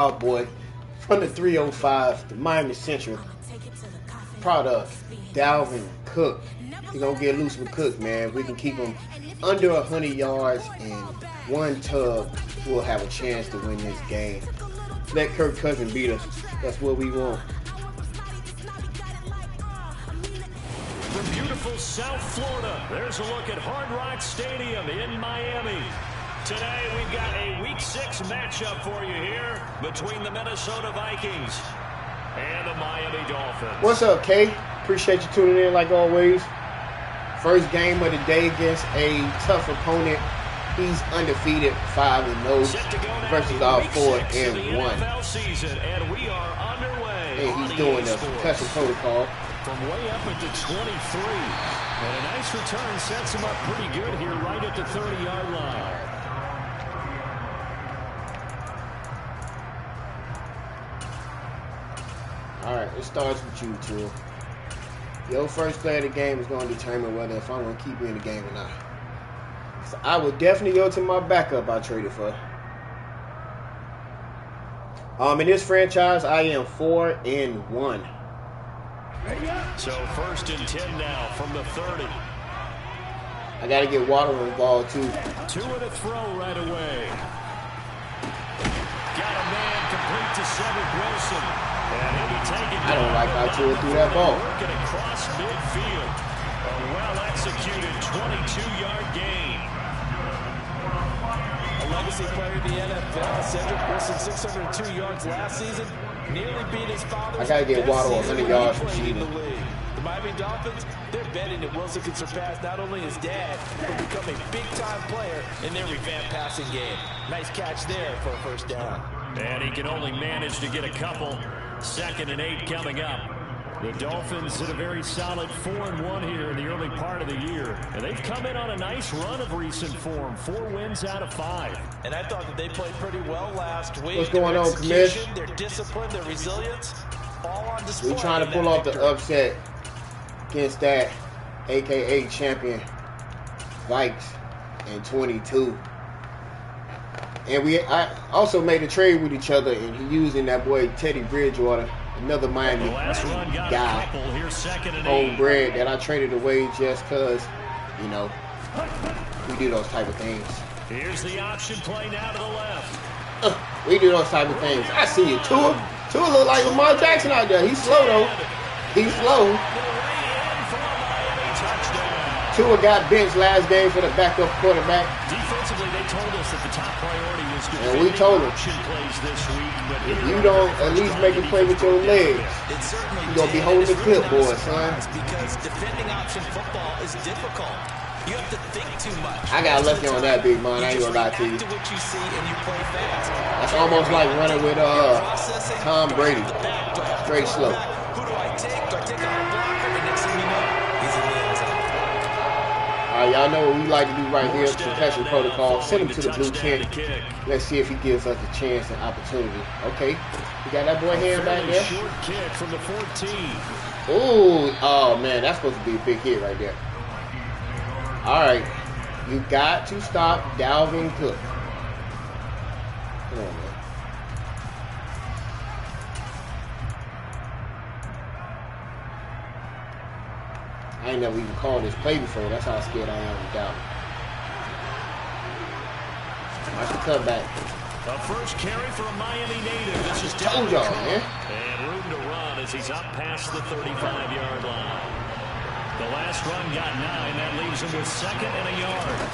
Oh boy, from the 305, the Miami Central, product, Dalvin Cook. You're going to get loose with Cook, man. We can keep him under 100 yards and one tug. We'll have a chance to win this game. Let Kirk Cousins beat us. That's what we want. From beautiful South Florida, there's a look at Hard Rock Stadium in Miami. Today, we've got a Week 6 matchup for you here between the Minnesota Vikings and the Miami Dolphins. What's up, Kay? Appreciate you tuning in like always. First game of the day against a tough opponent. He's undefeated, 5-0 versus our 4-1. Season, and we are underway. And he's doing the concussion protocol. From way up at the 23. And a nice return sets him up pretty good here right at the 30-yard line. All right, it starts with you, Tua. Your first play of the game is going to determine whether if I'm going to keep you in the game or not. So I would definitely go to my backup I traded for. In this franchise, I am 4-1. So 1st and 10 now from the 30. I got to get Waddle involved too. Two in a throw right away. Got a man complete to Cedric Wilson. And he'll be taken. I don't like how Tua threw that ball. Working across midfield. A well-executed 22-yard gain. A legacy player in the NFL, Cedric Wilson, 602 yards last season. Nearly beat his father's. I got to get Waddle 100 yards receiving. The Miami Dolphins, they're betting that Wilson can surpass not only his dad, but become a big-time player in their revamped passing game. Nice catch there for a first down. And he can only manage to get a couple. 2nd and 8 coming up. The Dolphins did a very solid 4-1 here in the early part of the year. And they've come in on a nice run of recent form. 4 wins out of 5. And I thought that they played pretty well last week. What's going on, Commish? Their discipline, their resilience, all on display. We're trying to pull off the upset against that a.k.a. champion Vikes in 22. And I also made a trade with each other, and he using that boy Teddy Bridgewater, another Miami guy, homebred that I traded away just because, you know, we do those type of things. Here's the option play now to the left. We do those type of things. I see you. Tua look like Lamar Jackson out there. He's slow though. He's slow. Tua got benched last game for the backup quarterback. Defensively, they told us that the top priority was to and we told him, plays this week, but if you don't at least make a play with your legs, you're going to be holding the clipboard, son. Because defending option football is difficult. You have to think too much. I got lucky on that, big man. I ain't going to lie to you. That's almost like running with Tom Brady. Straight slow. Who do I take? Do I take out a blocker? And next thing you know, he's in the end zone. Y'all know what we like to do right here, concussion protocol. Send him to the blue tent. Let's see if he gives us a chance and opportunity. Okay, you got that boy hand back there. Short kick from the 14. Ooh, oh man, that's supposed to be a big hit right there. All right, you got to stop Dalvin Cook. Come on, man. I ain't never even called this play before. That's how scared I am of Dalvin. Watch the cutback. A first carry for a Miami native. This is told y'all, man. And room to run as he's up past the 35-yard line. The last run got 9. That leaves him with 2nd and a yard.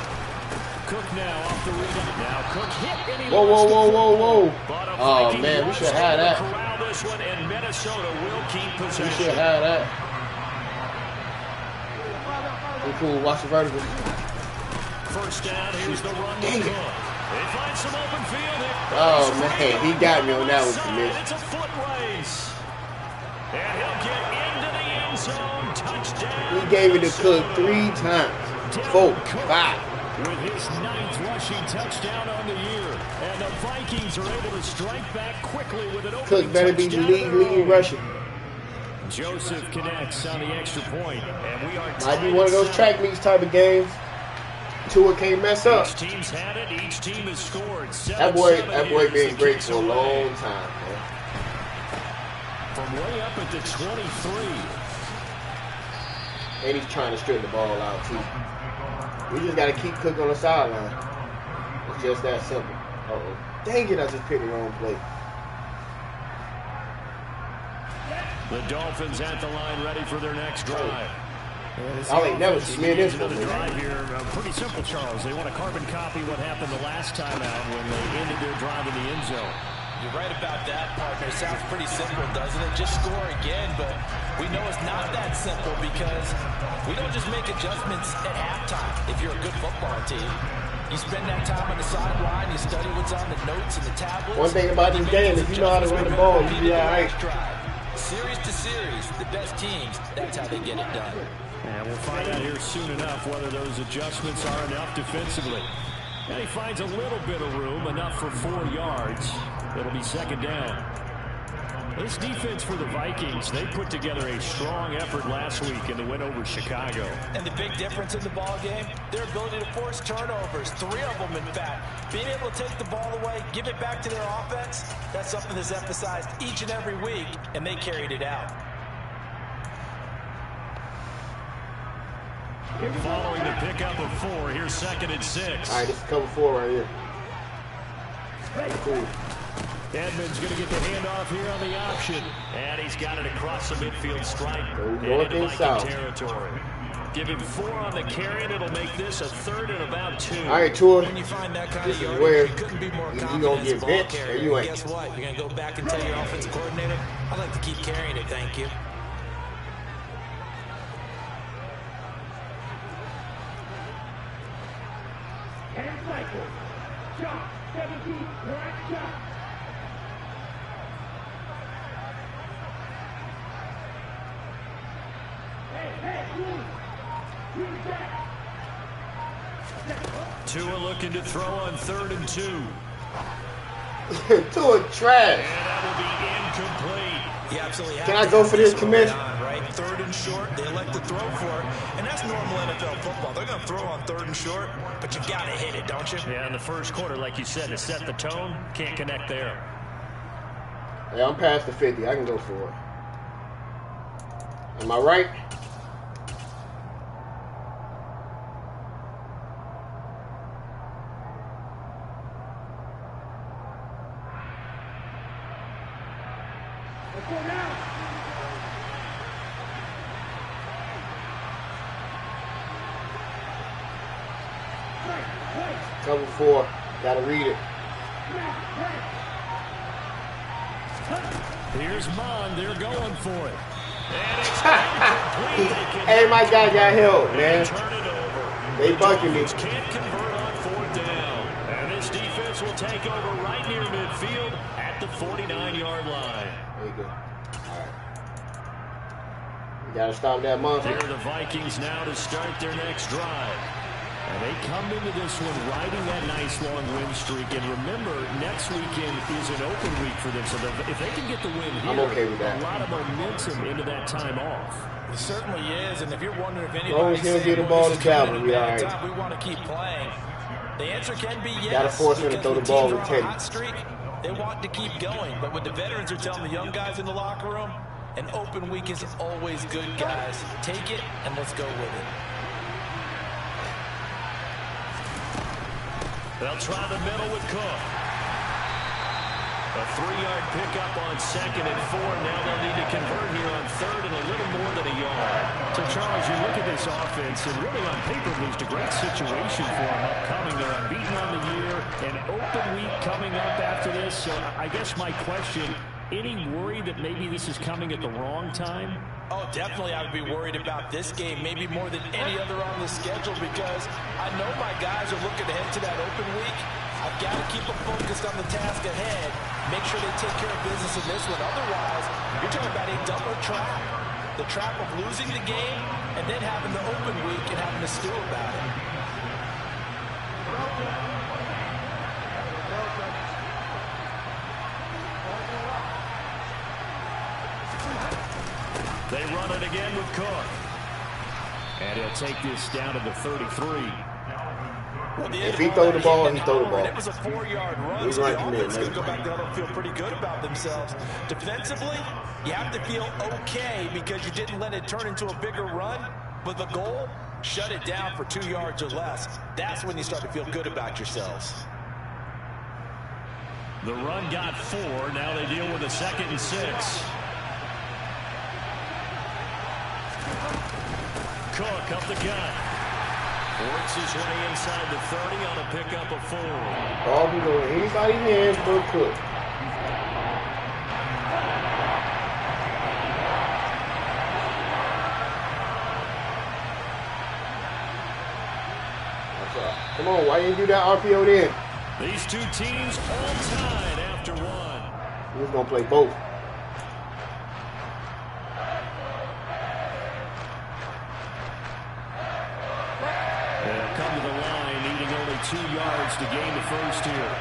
Cook now off the rebound. Now Cook hit and he whoa. Oh, man, we should have that. This one, and Minnesota will keep possession. We should have that. Cool, watch the vertical. First down, here's the run to Cook. They find some open field here. Oh, man, he got me on that one, Commish. It's a foot race. And he'll get into the end zone. Touchdown. He gave it to Cook 3 times. 4, 5. With his 9th rushing touchdown on the year. And the Vikings are able to strike back quickly with an opening Cook better be the lead rusher. Joseph connects on the extra point, and we are might be one of those track meets type of games. Tua can't mess up. Each team's had it. Each team has scored. That boy been great for a long time, man. From way up at the 23. And he's trying to strip the ball out, too. We just got to keep cooking on the sideline. It's just that simple. Uh-oh. Dang it, I just picked the wrong play. The Dolphins at the line, ready for their next drive. I ain't never seen this another drive here. Pretty simple, Charles. They want to carbon copy what happened the last time out when they ended their drive in the end zone. You're right about that, partner. Sounds pretty simple, doesn't it? Just score again, but we know it's not that simple because we don't just make adjustments at halftime if you're a good football team. You spend that time on the sideline, you study what's on the notes and the tablets. One thing about this game, if you know how to run the ball, you be all right. Series to series, the best teams, that's how they get it done. And we'll find out here soon enough whether those adjustments are enough defensively. And he finds a little bit of room, enough for 4 yards. It'll be second down. This defense for the Vikings, they put together a strong effort last week in the win over Chicago. And the big difference in the ball game, their ability to force turnovers, 3 of them in fact. Being able to take the ball away, give it back to their offense, that's something that's emphasized each and every week, and they carried it out. Following the pickup of 4, here's second and 6. All right, this is cover 4 right here. Cool. Edmonds going to get the handoff here on the option. And he's got it across the midfield stripe. North and south. Territory. Give him 4 on the carry, and it'll make this a 3rd and about 2. All right, Tua. When you find that kind This of is yardage, where you couldn't be more you confident gonna as a get ball benched, carrier. or you ain't. Guess what? You're going to go back and tell your offensive coordinator, I'd like to keep carrying it, thank you. Tua looking to throw on 3rd and 2. Tua trash. And that will be incomplete. You absolutely have Can I to go have for this, early Commissioner? on, right? 3rd and short, they elect to throw for it, and that's normal NFL football. They're going to throw on 3rd and short, but you've got to hit it, don't you? Yeah, in the first quarter, like you said, to set the tone, can't connect there. Yeah, I'm past the 50. I can go for it. Am I right? Cover 4. Gotta read it. Here's Mon. They're going for it. And it's incomplete. Hey, my guy got held, man. Turn it over. They bucking me. Can't convert on 4th down. And this defense will take over right near midfield at the 49-yard line. There you go. All right. You gotta stop that monster. Here are the Vikings now to start their next drive. And they come into this one riding that nice long win streak. And remember, next weekend is an open week for them. So if they can get the win here, I'm okay with that. A lot of momentum into that time off. It certainly is, and if you're wondering if As long as anybody's he'll get the ball to Calvin, we all right. we want to keep playing. The answer can be yes. Gotta force him to throw the ball with Teddy. Hot streak, they want to keep going, but what the veterans are telling the young guys in the locker room, an open week is always good, guys. Take it and let's go with it. They'll try the middle with Cook. A 3-yard pickup on 2nd and 4. Now they'll need to convert here on 3rd and a little more than a yard. So, Charles, you look at this offense, and really on paper, there's a great situation for them upcoming. They're unbeaten on the year, an open week coming up after this. So I guess my question, any worry that maybe this is coming at the wrong time? Oh, definitely I would be worried about this game, maybe more than any other on the schedule, because I know my guys are looking ahead to that open week. I've got to keep them focused on the task ahead, make sure they take care of business in this one. Otherwise, you're talking about a double trap. The trap of losing the game and then having the open week and having to stew about it. They run it again with Cook. And he'll take this down to the 33. Well, If he throw the ball, he throw the ball. It was a 4-yard run, so the offense could go back there and feel pretty good about themselves. Defensively, you have to feel okay because you didn't let it turn into a bigger run. But the goal, shut it down for 2 yards or less. That's when you start to feel good about yourselves. The run got 4. Now they deal with a 2nd and 6. Cook up the gut. Works his way inside the 30 on a pickup of 4. Ball can go in anybody's hands but Cook. Come on, why didn't you do that RPO then? These two teams all tied after 1. He was going to play both. They'll come to the line, needing only 2 yards to gain the first here.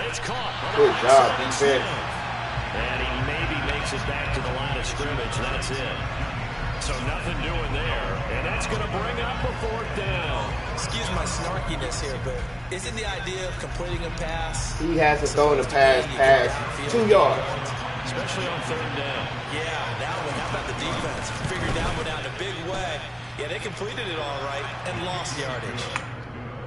It's caught. Good job, defense. And he maybe makes it back to the line of scrimmage. That's it. So nothing doing there. And that's going to bring up a 4th down. Excuse my snarkiness here, but isn't the idea of completing a pass? He hasn't thrown a pass past 2 yards. Especially on 3rd down. Yeah, that one. How about the defense? Figured that one out in a big way. Yeah, they completed it all right and lost yardage.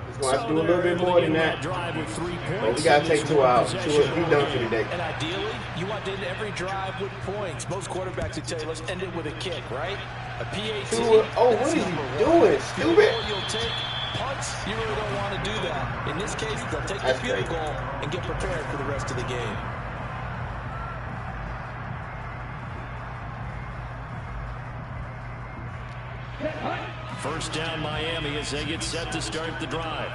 He's going to have to do a little bit more than that. Drive with 3 points. But we got to take 2 out. He's done for today. And ideally, you want to end every drive with points. Most quarterbacks would tell you, let's end it with a kick, right? A PAT. Oh, what is he doing? Stupid. You'll take punts. You really don't want to do that. In this case, they'll take the field goal and get prepared for the rest of the game. First down Miami as they get set to start the drive.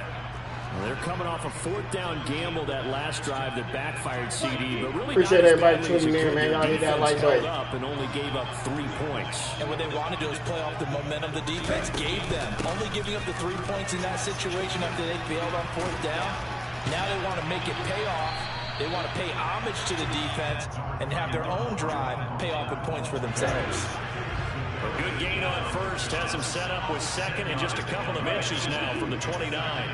Well, they're coming off a 4th down gamble that last drive that backfired CD, but really appreciate everybody tuning in, man. Y'all hit that like button. Up and only gave up 3 points. And what they want to do is play off the momentum the defense gave them. Only giving up the 3 points in that situation after they failed on 4th down. Now they want to make it pay off. They want to pay homage to the defense and have their own drive pay off in points for themselves. A good gain on first has him set up with 2nd and just a couple of inches now from the 29.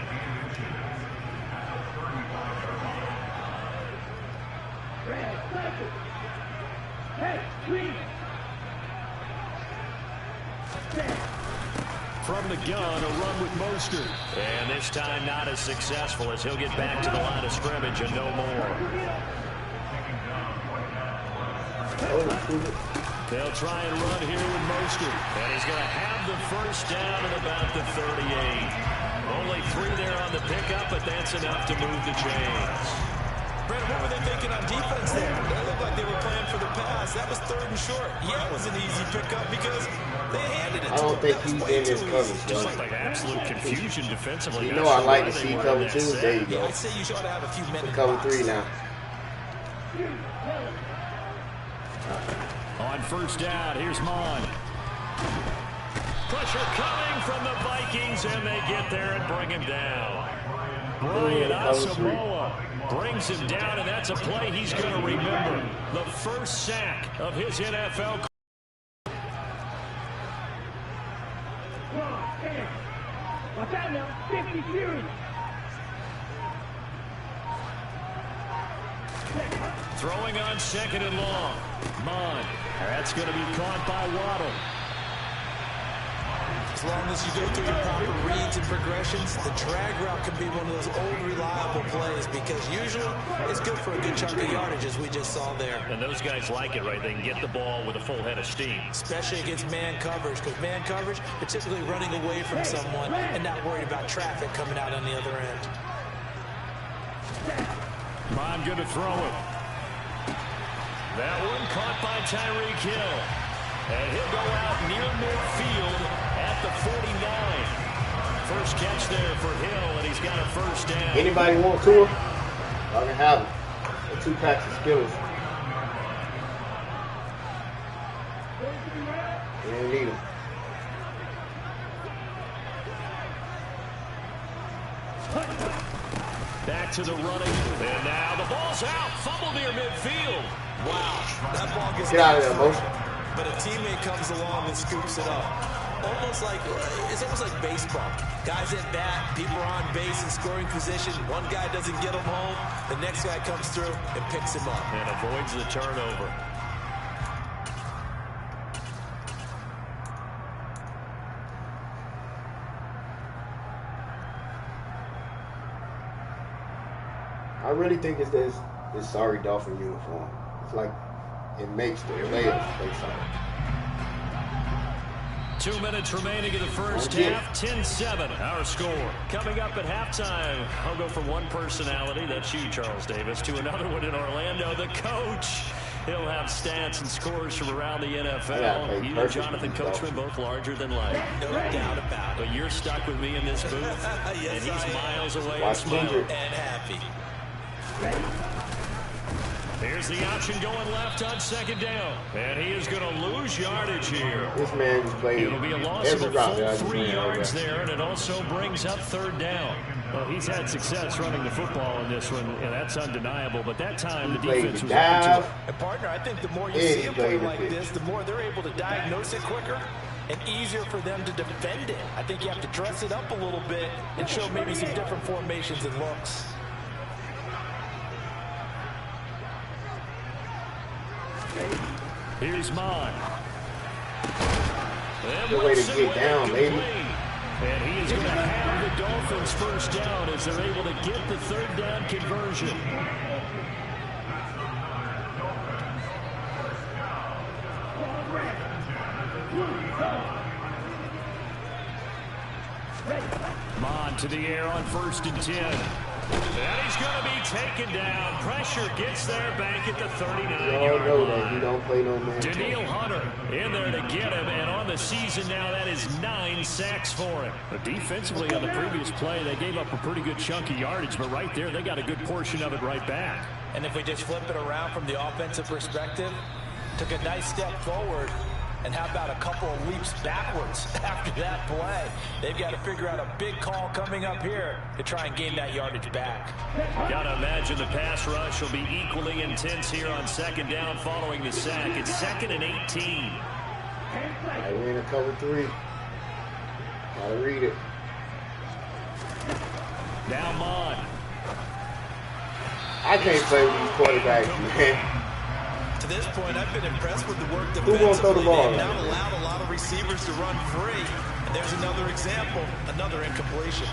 From the gun, a run with Mostert. And this time not as successful as he'll get back to the line of scrimmage and no more. They'll try and run here with Mostert. And he's going to have the first down at about the 38. Only 3 there on the pickup, but that's enough to move the chains. Brett, what were they thinking on defense there? They looked like they were playing for the pass. That was 3rd and short. Yeah, it was an easy pickup because they handed it to him. I don't think he's in his coverage. Just like absolute confusion defensively. You know I like to see cover 2. There you go. I'd say you ought to have a few minutes. Cover 3 now. On first down, here's Mon. Pressure coming from the Vikings, and they get there and bring him down. Brian Asamoah brings him down, and that's a play he's going to remember. The first sack of his NFL career. Throwing on 2nd and long. Mon. That's going to be caught by Waddle. As long as you go through your proper reads and progressions, the drag route can be one of those old reliable plays because usually it's good for a good chunk of yardage as we just saw there. And those guys like it, right? They can get the ball with a full head of steam. Especially against man coverage because man coverage, they're typically running away from someone and not worried about traffic coming out on the other end. Mon going to throw it. That one caught by Tyreek Hill. And he'll go out near midfield at the 49. First catch there for Hill, and he's got a first down. Anybody want to? I can have them. The 2 packs of Skittles. We don't need them. Back to the running. And now the ball's out. Fumble near midfield. Wow, that ball gets Get out of there, motion. But a teammate comes along and scoops it up. almost like baseball. Guys at bat, people are on base in scoring position. One guy doesn't get him home. The next guy comes through and picks him up. And avoids the turnover. I really think it's this sorry Dolphin uniform. It's like it makes the players play sorry. 2 minutes remaining in the first half. 10-7 our score. Coming up at halftime, I'll go from one personality, that's you, Charles Davis, to another one in Orlando, the coach. He'll have stats and scores from around the NFL. He and Jonathan Coachman, both larger than life. No doubt about it. But you're stuck with me in this booth, Yes, and he's miles away and Watch smiling. Ginger. And happy. Here's the option going left on second down. And he is going to lose yardage here. This man just played It'll be a loss of every a route that full I 3 just yards there, and it also brings up third down. Well, he's had success running the football in this one, and that's undeniable. But that time, the defense was open to it. And partner, I think the more you see him play like this, the more they're able to diagnose it quicker and easier for them to defend it. I think you have to dress it up a little bit and show maybe some different formations and looks. Here's mine. Good way to get down, baby. And he is going to have the Dolphins first down as they're able to get the third down conversion. Mon to the air on 1st and 10. And he's going to be taken down. Pressure gets there back at the 39-yard line. He don't play no man. Daniil Hunter in there to get him, and on the season now, that is 9 sacks for him. But defensively on the previous play, they gave up a pretty good chunk of yardage, but right there, they got a good portion of it right back. And if we just flip it around from the offensive perspective, took a nice step forward, and how about a couple of leaps backwards after that play? They've got to figure out a big call coming up here to try and gain that yardage back. Got to imagine the pass rush will be equally intense here on second down following the sack. It's 2nd and 18. I win a cover 3. Gotta read it. Now Mon. I can't play with these quarterbacks, man. To this point, I've been impressed with the work Who's gonna throw the defensively. ball? They've not allowed a lot of receivers to run free. And there's another example, another incompletion.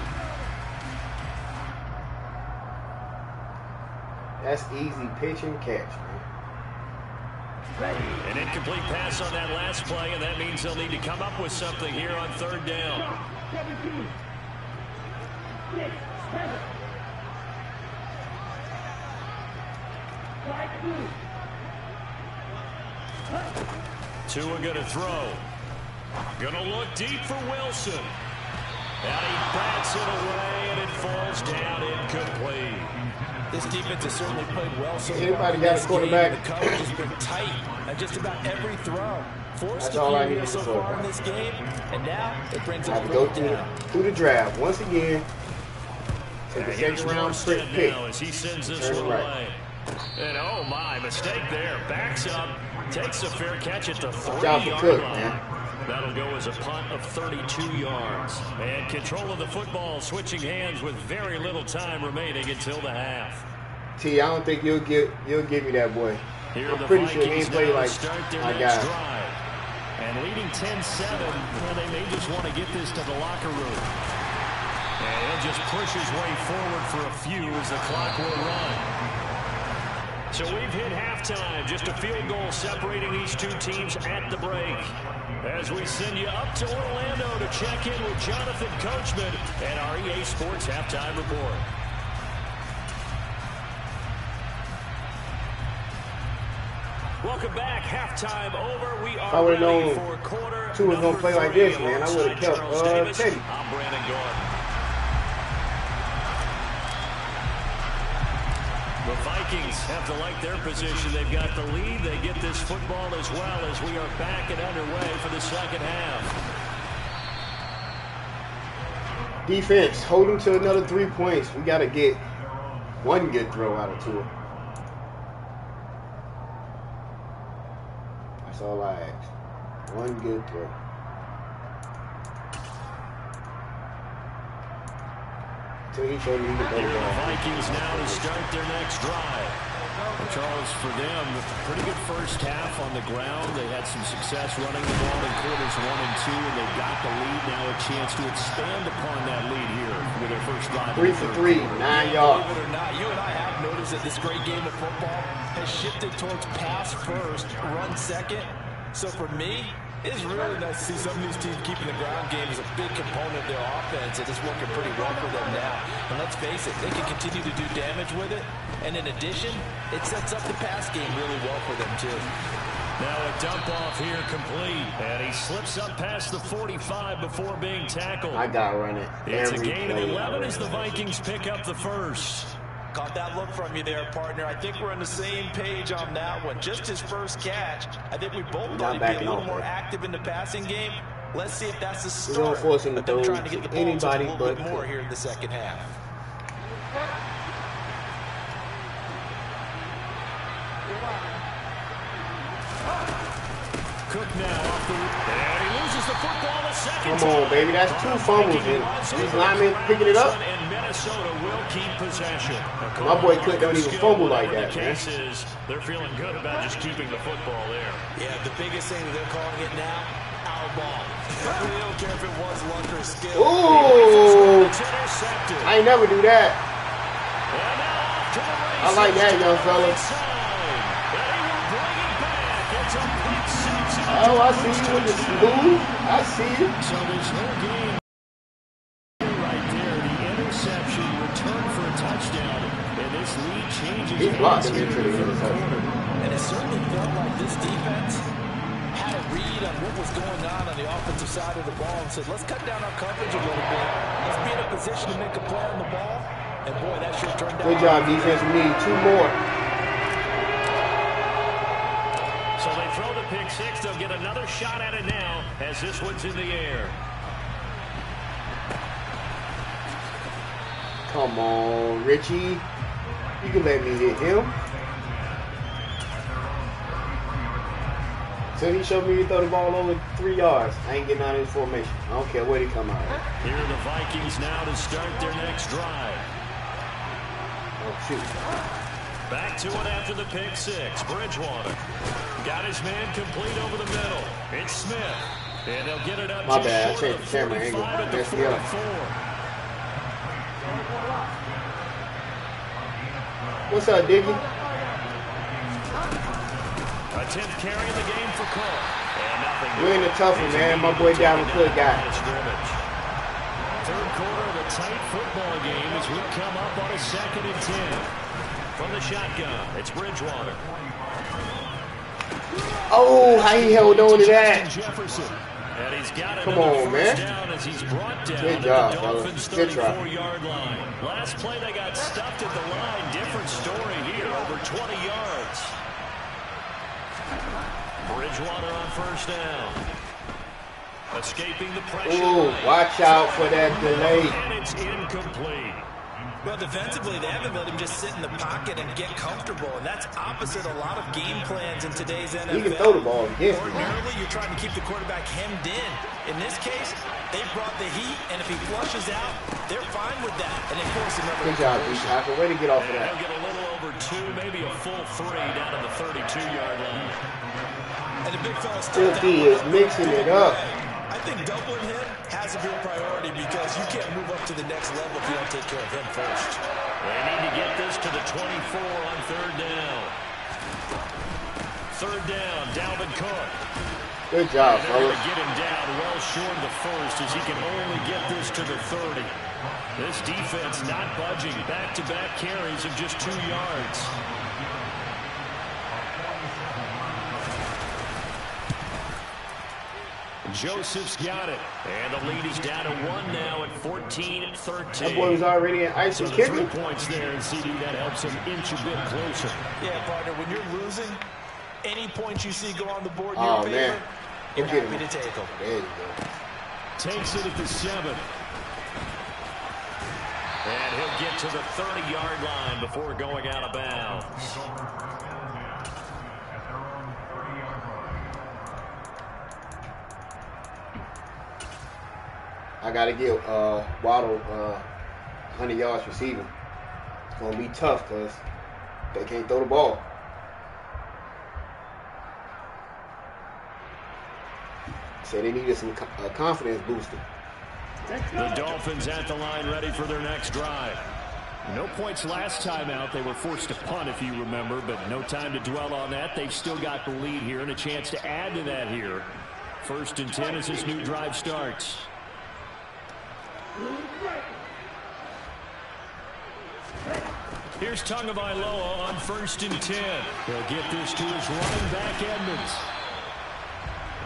That's easy pitch and catch, man. An incomplete pass on that last play, and that means they'll need to come up with something here on third down. 2 are going to throw. Going to look deep for Wilson. And he bats it away, and it falls down incomplete. This defense has certainly played well so far. Anybody in got this a quarterback? game. The coverage has been tight on just about every throw. Forced That's a all I few here need so for far in this game, and now it brings I us have to go right down. through the draft once again. Take a Here's second round Morstead pick. now as he sends this Turn one right. away. And oh my, mistake there. Backs up, takes a fair catch at the job for 3-yard Cook, line. man. That'll go as a punt of 32 yards. And control of the football switching hands with very little time remaining until the half. T, I don't think you'll give me that boy. Here I'm the pretty sure he Vikings ain't play now like start their my next guy. drive. And leading 10-7, well, they may just want to get this to the locker room. And he'll just push his way forward for a few as the clock will run. So we've hit halftime. Just a field goal separating these two teams at the break. As we send you up to Orlando to check in with Jonathan Coachman and our EA Sports Halftime Report. Welcome back. Halftime over. We I are would've ready known for quarter two was gonna number play like 3 this, man. I would've alongside kept, Charles Davis. Teddy. I'm Brandon Gordon. The Vikings have to like their position. They've got the lead. They get this football as well as we are back and underway for the second half. Defense, hold them to another 3 points. We got to get one good throw out of Tua. That's all I ask. One good throw. So he showed me the Here are the Vikings now to start their next drive. Charles, for them, pretty good first half on the ground. They had some success running the ball in quarters 1 and 2, and they got the lead. Now a chance to expand upon that lead here with their first drive. 3 for 3, 9 yards. Believe it or not, you and I have noticed that this great game of football has shifted towards pass first, run second. So for me, it's really nice to see some of these teams keeping the ground game as a big component of their offense, and it's working pretty well for them now. And let's face it, they can continue to do damage with it. And in addition, it sets up the pass game really well for them, too. Now a dump off here complete. And he slips up past the 45 before being tackled. I got to run it. It's a gain of 11 as the Vikings pick up the first. Caught that look from you there, partner. I think we're on the same page on that one. Just his first catch. I think we both thought he'd be a little more active in the passing game. Let's see if that's the start of them trying to get the ball to a little bit more here in the second half. Cook now off the and he loses the football a second. Come on, baby. That's 2 fumbles. And these linemen picking it up. And Minnesota will keep possession. My boy Cook don't even fumble like that, man. They're feeling good about just keeping the football there. Yeah, the biggest thing that they're calling it now, our ball. They don't care if it was luck or skill. Ooh! I ain't never do that. I like that, young fella. Oh, I see you with the smooth. I see you. So there's no game right there. The interception return for a touchdown. And this lead changes. He blocked him into the interception. And it certainly felt like this defense had a read on what was going on the offensive side of the ball and said, let's cut down our coverage a little bit. Let's be in a position to make a play on the ball. And boy, that sure turned out. Good job, defense. We need 2 more. So they throw the pick 6. They'll get another shot at it now as this one's in the air. Come on, Richie. You can let me hit him. So he showed me to throw the ball over 3 yards. I ain't getting out of his formation. I don't care where he come out of. Here are the Vikings now to start their next drive. Oh, shoot. Back to it after the pick 6. Bridgewater got his man complete over the middle. It's Smith. And they'll get it up. My bad. I changed the camera angle. Messed me up. What's up, Diggy? Attempt carrying the game for Cook. And nothing. We're in a tough one, man. My boy Dalvin Cook got it. Third quarter of a tight football game as we come up on a 2nd and 10. From the shotgun, it's Bridgewater. Oh, how he held on to that. And he's got Come on, man. Down as he's brought down good job, fellas. Good try. 34-yard line. Last play they got stuffed at the line. Different story here, over 20 yards. Bridgewater on first down. Escaping the pressure. Ooh, watch out for that delay. And it's incomplete. Well, defensively, they haven't let him just sit in the pocket and get comfortable, and that's opposite a lot of game plans in today's NFL. He can throw the ball against me. Ordinarily, you're trying to keep the quarterback hemmed in. In this case, they brought the heat, and if he flushes out, they're fine with that, and they force another. Good job, D-Tackle. Way to get off of that. They'll get a little over 2, maybe a full 3 down to the 32-yard line. And the big fella Still D is mixing it up. I think doubling him has to be a priority because you can't move up to the next level if you don't take care of him first. They need to get this to the 24 on 3rd down. 3rd down, Dalvin Cook. Good job, They're going fellas. to get him down well short of the 1st as he can only get this to the 30. This defense not budging. Back-to-back carries of just 2 yards. Joseph's got it. And the lead is down to 1 now at 14-13. That boy was already in ice and kicking. 3 points there, and CD, that helps him inch a bit closer. Yeah, partner, when you're losing, any points you see go on the board in Oh, your favor, man. you're happy to take them. There you go. Takes it at the 7. And he'll get to the 30-yard line before going out of bounds. I I gotta get Waddle 100 yards receiving. It's going to be tough because they can't throw the ball. So they needed some confidence booster. The Dolphins at the line, ready for their next drive. No points last time out. They were forced to punt, if you remember, but no time to dwell on that. They've still got the lead here and a chance to add to that here. 1st and 10 as this new drive starts. Here's Tagovailoa on 1st and 10. He'll get this to his running back, Edmonds.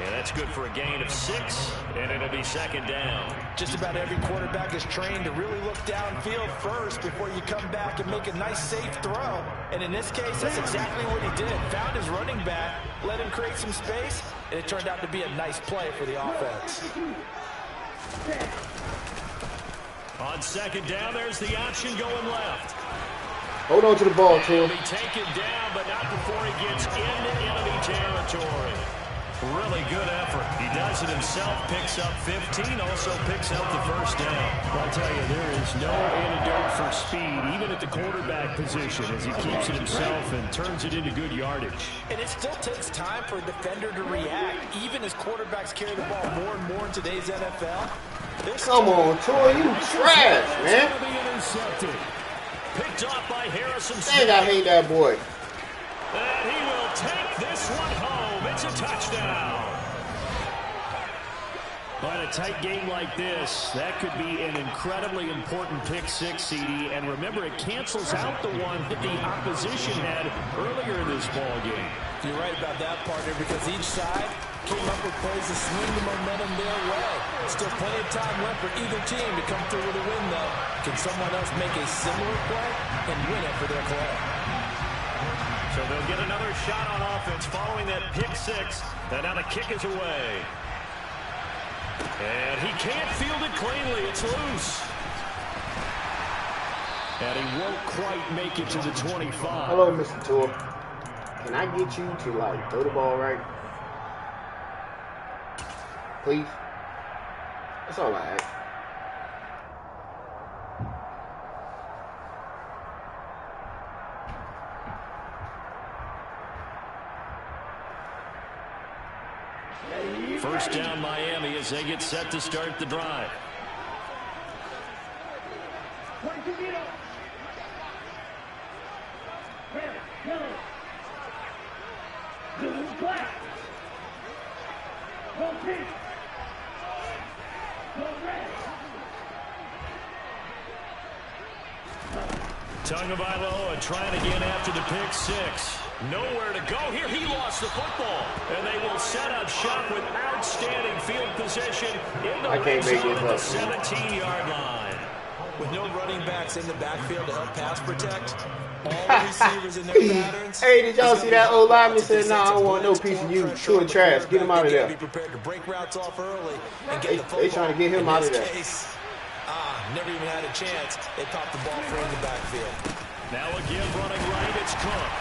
Yeah, that's good for a gain of 6, and it'll be 2nd down. Just about every quarterback is trained to really look downfield first before you come back and make a nice, safe throw. And in this case, that's exactly what he did. Found his running back, let him create some space, and it turned out to be a nice play for the offense. On 2nd down, there's the option going left. Hold on to the ball, Tua. He'll be taken down, but not before he gets into enemy territory. Really good effort. He does it himself, picks up 15, also picks up the 1st down. I'll tell you, there is no antidote for speed, even at the quarterback position, as he keeps it himself and turns it into good yardage. And it still takes time for a defender to react, even as quarterbacks carry the ball more and more in today's NFL. Come on, Tua, you trash, man. Intercepted. Picked off by Harrison Smith. Dang, I hate that boy. And he will take this one home. It's a touchdown. But a tight game like this, that could be an incredibly important pick 6, CD. And remember, it cancels out the one that the opposition had earlier in this ball game. You're right about that, partner, because each side came up with plays to swing the momentum their way. Still plenty of time left for either team to come through with a win, though. Can someone else make a similar play and win it for their club? So they'll get another shot on offense following that pick 6. And now the kick is away. And he can't field it cleanly. It's loose. And he won't quite make it to the 25. Hello, Mr. Tua. Can I get you to, like, throw the ball right? Please? That's all I ask. First down, Miami, as they get set to start the drive. Tagovailoa trying to get after the pick 6. Nowhere to go here. He lost the football. And they will set up shop with outstanding field position in the red zone at the 17-yard line. With no running backs in the backfield to help pass protect, all the receivers in their patterns. Hey, did y'all see that old lineman said, "Nah, I don't want no piece of you. Tua trash. Get him out of there." Be prepared to break routes off early and get the football. They trying to get him out of there. Never even had a chance. They popped the ball free in the backfield. Now again running right, it's Cook.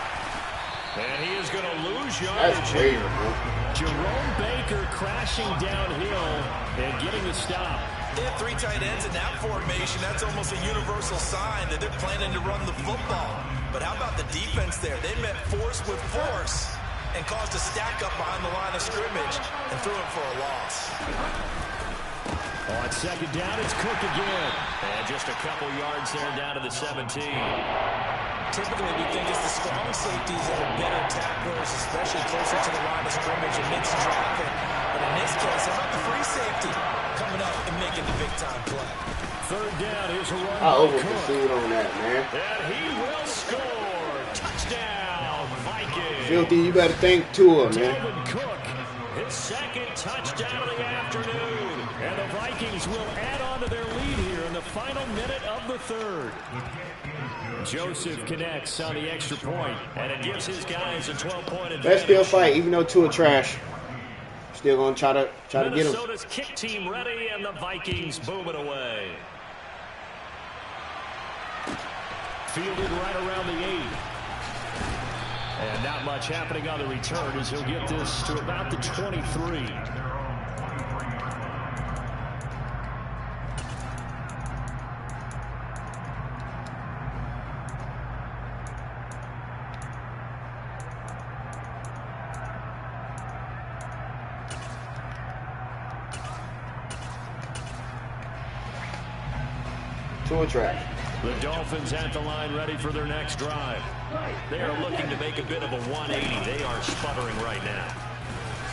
And he is going to lose yardage. That's crazy, man. Jerome Baker crashing downhill and getting the stop. They have 3 tight ends in that formation. That's almost a universal sign that they're planning to run the football. But how about the defense there? They met force with force and caused a stack up behind the line of scrimmage and threw it for a loss. On 2nd down, it's Cook again. And just a couple yards there down to the 17. Typically, we think it's the strong safeties that are better tacklers, especially closer to the line of scrimmage amidst traffic. But in this case, how about the free safety coming up and making the big-time play? 3rd down, here's a run. I over-pursued on that, man. And he will score. Touchdown, Viking. Filthy, you better thank Tua, man. Dalvin Cook, his 2nd touchdown of the afternoon. And the Vikings will add on to their lead here in the final minute of the 3rd. Joseph connects on the extra point, and it gives his guys a 12-point advantage. Let's still fight, even though Tua trash. Still gonna try to get him. Minnesota's kick team ready, and the Vikings boom it away. Fielded right around the 8. And not much happening on the return as he'll get this to about the 23. to a trap. The Dolphins at the line ready for their next drive. They are looking to make a bit of a 180. They are sputtering right now.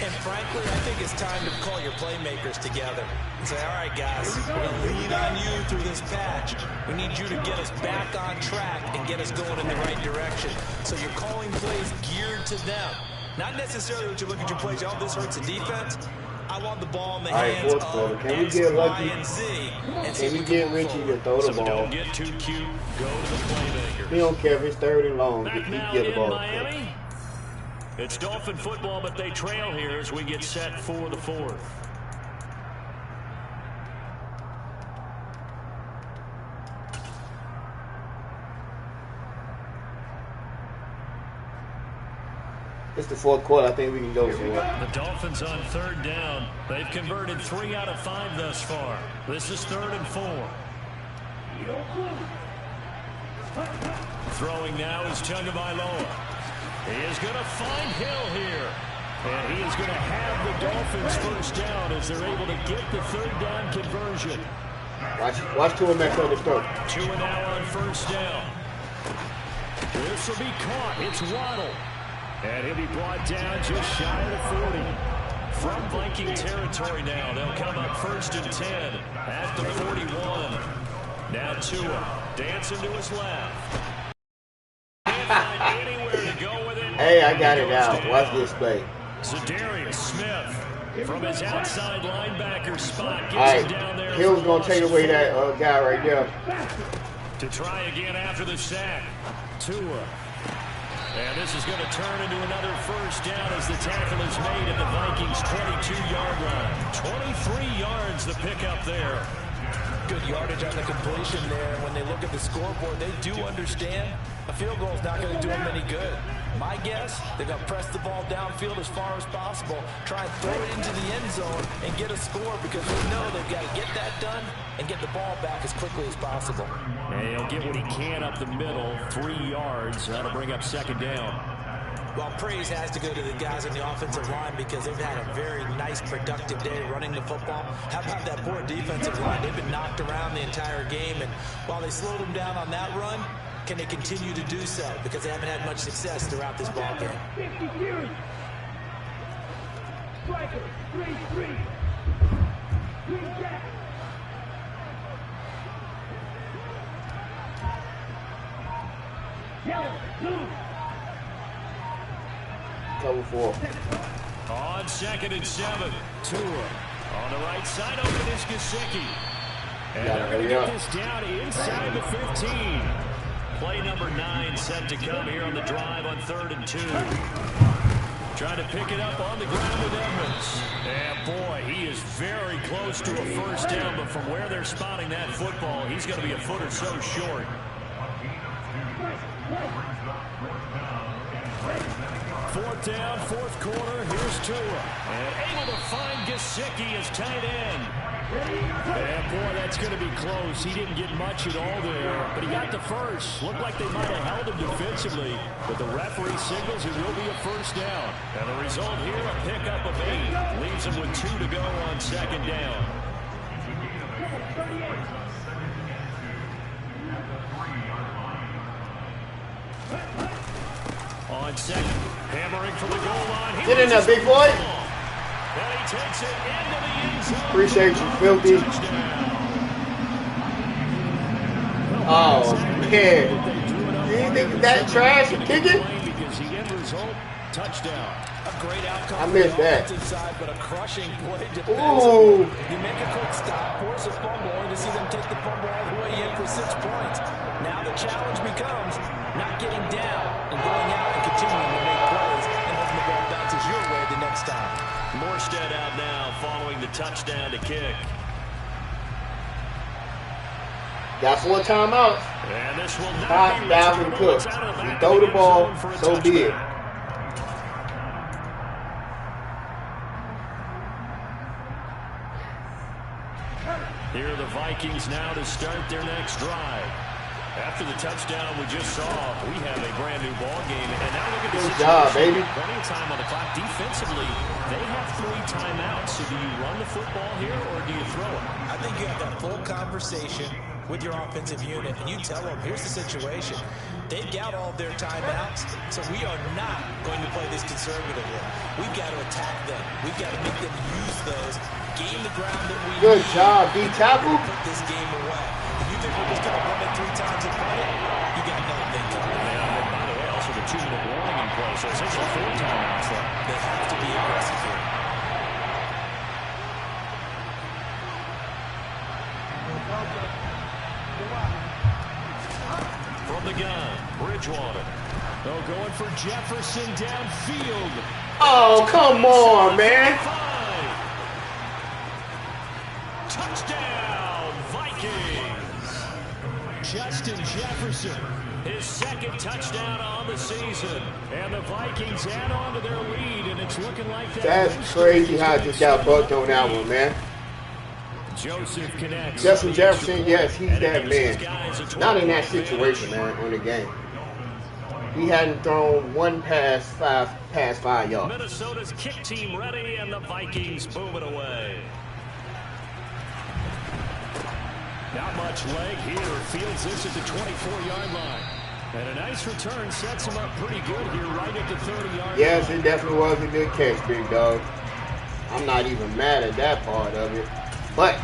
And frankly, I think it's time to call your playmakers together and say, all right, guys, we're going to lean on you through this patch. We need you to get us back on track and get us going in the right direction. So you're calling plays geared to them. Not necessarily what you look at your plays, oh, this hurts the defense. I want the ball in the hands of Can we X, get Y, lucky? and Z. And Can we get Richie to throw the ball? Don't get too cute. Go to the playmakers. We don't care if it's 3rd and long. Back He now get the in ball. Miami. It's Dolphin football, but they trail here as we get set for the 4th. It's the 4th quarter. I think we can go for it. The Dolphins on 3rd down. They've converted 3 out of 5 thus far. This is 3rd and 4. Throwing now is Tagovailoa. He is going to find Hill here. And he is going to have the Dolphins first down as they're able to get the 3rd down conversion. Watch Tua mess up his throat. Tua now on 1st down. This will be caught. It's Waddle. And he'll be brought down just shy of the 40. From Viking territory now, they'll come up 1st and 10 at the 41. Now Tua dancing to his left. Can't find anywhere to go with it. Hey, I got it out. Watch this play. Zadarius Smith from his outside linebacker spot gets him down there. Hill's going to take away that guy right there. To try again after the sack. Tua. And this is going to turn into another first down as the tackle is made at the Vikings' 22-yard line. 23 yards the pickup there. Good yardage on the completion there. When they look at the scoreboard, they do understand a field goal is not going to do them any good. My guess, they're going to press the ball downfield as far as possible, try and throw it into the end zone and get a score because they know they've got to get that done and get the ball back as quickly as possible. And he'll get what he can up the middle, 3 yards. That'll bring up 2nd down. Well, praise has to go to the guys on the offensive line because they've had a very nice, productive day running the football. How about that poor defensive line? They've been knocked around the entire game, and while they slowed them down on that run, can they continue to do so? Because they haven't had much success throughout this ball game. Striker, 3-3. Green jack. Yellow, blue. Cover 4. On 2nd and 7, Tua. On the right side, open is Gesicki. And they're going to get this down inside the 15. Play number 9 set to come here on the drive on 3rd and 2. Trying to pick it up on the ground with Edmonds. And boy, he is very close to a first down, but from where they're spotting that football, he's going to be a foot or so short. 4th down, 4th quarter. Here's Tua. And able to find Gesicki as tight end. And boy, that's going to be close. He didn't get much at all there, but he got the first. Looked like they might have held him defensively, but the referee signals it will be a first down. And the result here, a pickup of 8. Leaves him with 2 to go on 2nd down. On 2nd, hammering from the goal line. Get in there, big boy. And he takes it into the end zone. Appreciate you, filthy. Oh, man. Do you think that trash and kick it? Because the end result, touchdown. A great outcome I on missed the that. offensive side, but a crushing play Ooh. defensively. You make a quick stop, force a fumble, and to see them take the fumble all the way in for 6 points. Now the challenge becomes not getting down and going out and continuing to make plays and hoping the ball bounces your way the next time. Morstead out now following the touchdown to kick. Got 4 timeouts. And this will not be Dalvin returnable. Cook. It's out of the You back throw of the end ball, zone for a so be it. touchback. Here are the Vikings now to start their next drive. After the touchdown we just saw, we have a brand new ball game. And now look at the Good situation. job, baby. Plenty of time on the clock. Defensively, they have 3 timeouts. So do you run the football here or do you throw it? I think you have that full conversation with your offensive unit, and you tell them, here's the situation. They've got all of their timeouts, so we are not going to play this conservatively. We've got to attack them. We've got to make them use those, gain the ground that we Good need. job, D tackle. Put this game away. If you think we're just going to run it 3 times and run it, you got another thing coming. And by the way, also the 2-minute warning in place. So essentially 4 timeouts left. They have to be aggressive here. From the gun, Bridgewater. Oh, going for Jefferson downfield. Oh, come on, man. Touchdown, Vikings. Justin Jefferson, his 2nd touchdown on the season. And the Vikings add on to their lead, and it's looking like that. That's crazy how I just got bucked on that one, man. Joseph connects. Justin Jefferson, yes, he's that man. Not in that situation, man, on the game. He hadn't thrown one past 5 yards. Minnesota's kick team ready, and the Vikings boom it away. Not much leg here. Fields this at the 24-yard line. And a nice return sets him up pretty good here right at the 30-yard line. Yes, it definitely was a good catch, big dog. I'm not even mad at that part of it. But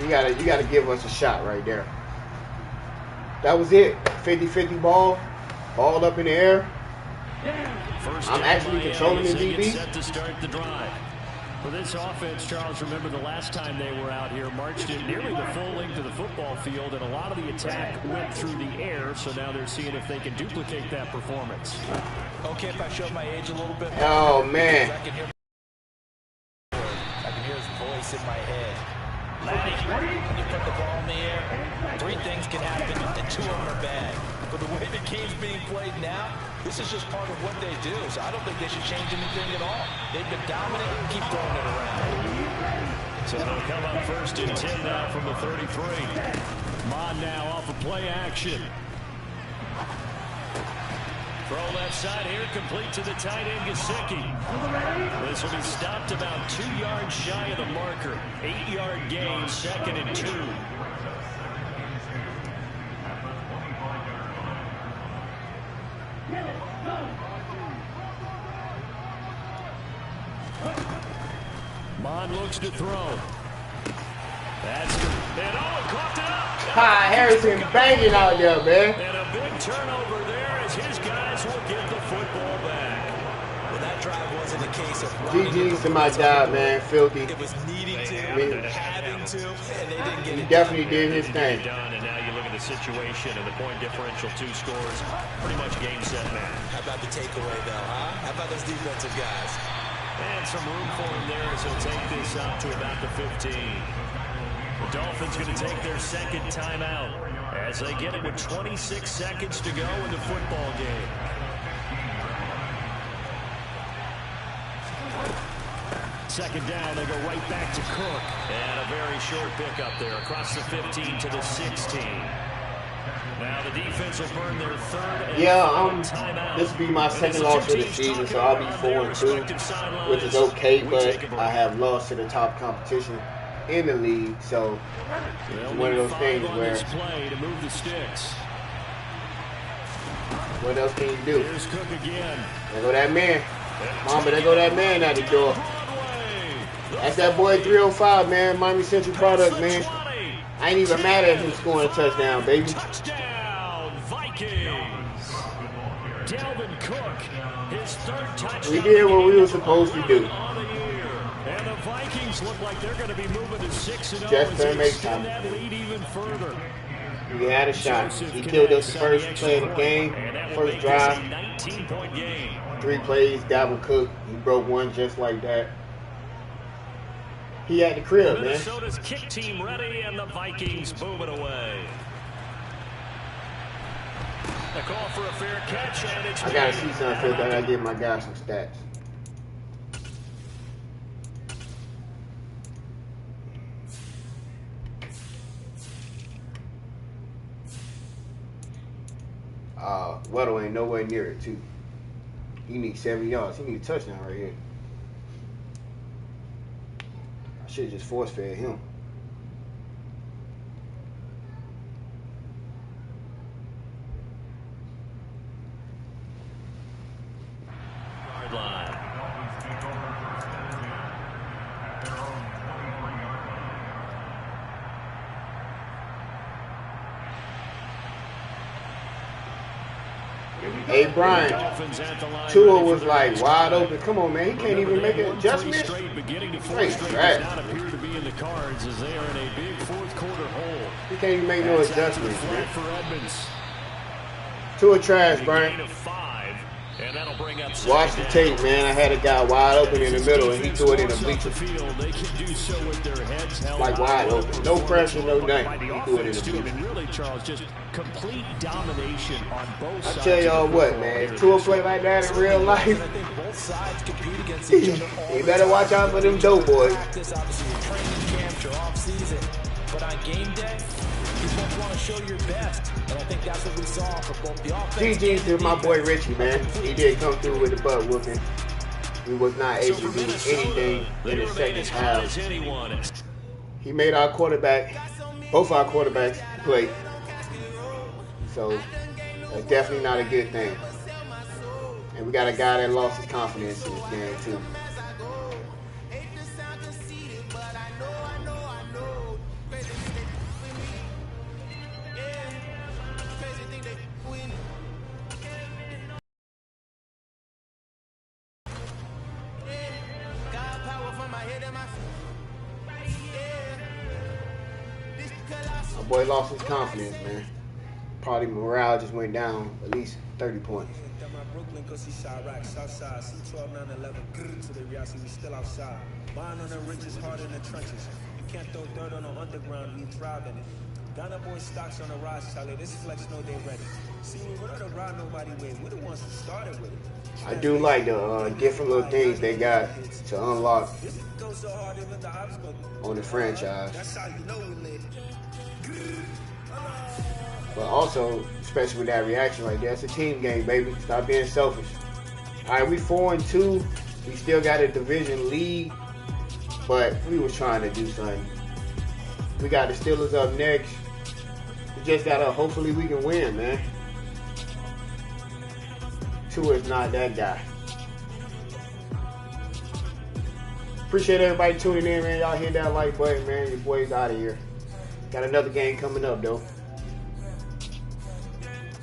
you gotta give us a shot right there. That was it. 50-50 ball up in the air. I'm actually controlling the DB. Set to start the drive. For this offense, Charles, remember the last time they were out here, marched in nearly the full length of the football field, and a lot of the attack went through the air, so now they're seeing if they can duplicate that performance. Okay, if I show my age a little bit. Oh, man. I can hear his voice in my head. When you put the ball in the air, 3 things can happen, and 2 of them are bad. But the way the game's being played now, this is just part of what they do. So I don't think they should change anything at all. They've been dominant and keep throwing it around. So they'll come up 1st and 10 now from the 33. Mon now off of play action. Throw left side here, complete to the tight end, Gesicki. This will be stopped about 2 yards shy of the marker. 8-yard gain, 2nd and 2. Mon looks to throw. That's good. And caught it up. Harrison banging out there, man. And a big turnover there as his guys will get the football back. Well, that drive wasn't a case of GG's to my job, man. Filthy. It was needing to, having to, and they didn't get it. He definitely did his thing. Done, and now you look at the situation and the point differential, 2 scores, pretty much game, set, match. How about the takeaway, though, huh? How about those defensive guys? And some room for him there as he'll take this out to about the 15. The Dolphins going to take their 2nd timeout as they get it with 26 seconds to go in the football game. Second down, they go right back to Cook. And a very short pickup there across the 15 to the 16. Now the defense will burn their 3rd and timeout. This will be my 2nd loss of the season, so I'll be 4-2, which is okay, but I have lost to the top competition in the league, so it's one of those things where what else can you do? Here's Cook again. There go that man. Mama, there go that man out the door. That's that boy 305, man. Miami Central product, man. I ain't even mad at him scoring a touchdown, baby. Touchdown, Vikings. Dalvin Cook, his 3rd touchdown. We did what we were supposed to do. And the Vikings look like they're going to be moving to 6-0 Just to make extend time. that lead even further. We had a shot. He killed us the first play of the game, first drive. 19-point game. 3 plays, Dalvin Cook. He broke one just like that. He had the crib, man. Minnesota's kick team ready, and the Vikings move it away. A call for a fair catch, and it's I gotta see something. I gotta give my guy some stats. Weddle ain't nowhere near it, too. He needs 7 yards. He needs a touchdown right here. I should have just force-fed him. Hey, Brian, Tua was like wide open. Come on, man. He can't even make an adjustment. Straight trash. He can't even make no adjustments, man. Tua trash, Brian. Watch the tape, man. I had a guy wide open in the middle, and he threw it in the bleacher. Like wide open. No pressure, no nothing. He threw it in the bleacher. Complete domination on both sides. I tell y'all what, man. If Tua play like that in real life, you better watch out for them dope boys. But on game day, you both want to show your best. And I think that's what we saw for both the offense. GG to my boy Richie, man. He did come through with the butt whooping. He was not able to do anything in the second half. He made our quarterback, both our quarterbacks, play. So that's definitely not a good thing. And we got a guy that lost his confidence in this game too. My boy lost his confidence, man. Probably morale just went down at least 30 points. Brooklyn, cause he shot rack, Southside, C12, 911, so they reality we still outside. Buying on the ridges, hard in the trenches. You can't throw dirt on the underground, we thrive in it. Ghana boy stocks on the rise, Charlie. This flex know they ready. See, we're not ride nobody with. We're the ones who started with it. I do like the different little things they got to unlock on the franchise. That's how you know we live. But also, especially with that reaction right there, it's a team game, baby. Stop being selfish. All right, we 4-2. We still got a division lead, but we was trying to do something. We got the Steelers up next. We just gotta, hopefully we can win, man. Tua is not that guy. Appreciate everybody tuning in, man. Y'all hit that like button, man. Your boy's out of here. Got another game coming up, though.